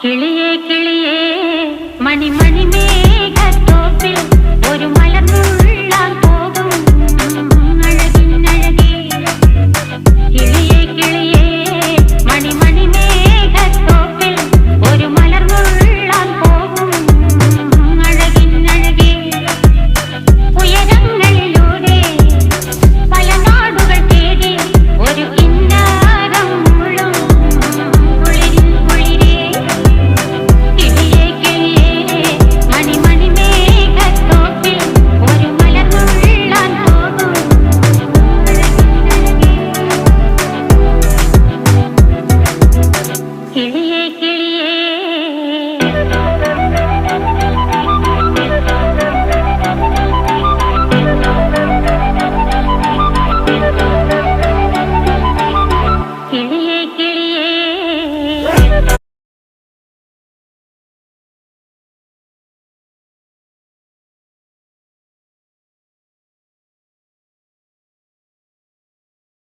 കിളിയേ കിളിയേ മണിമണി മേഘത്തോപ്പിൽ ഒരു മലർന്നുള്ളാൻ പോകും അഴകിനഴകേ. കിളിയേ കിളിയേ മണിമണി മേഘത്തോപ്പിൽ ഒരു മലർന്നുള്ളാൻ പോകും അഴകിനഴകേ. ഉയരങ്ങളിലൂടെ പല നാടുകൾ തേടി ഒരു കിന്നാരം മുള്ളും കുളിരിൻ കുളിരേ. കിളിയേ കിളിയേ മണിമണി മേഘത്തോപ്പിൽ ഒരു മലർന്നുള്ളാൻ പോകും അഴകിനഴകേ. കിളിയേ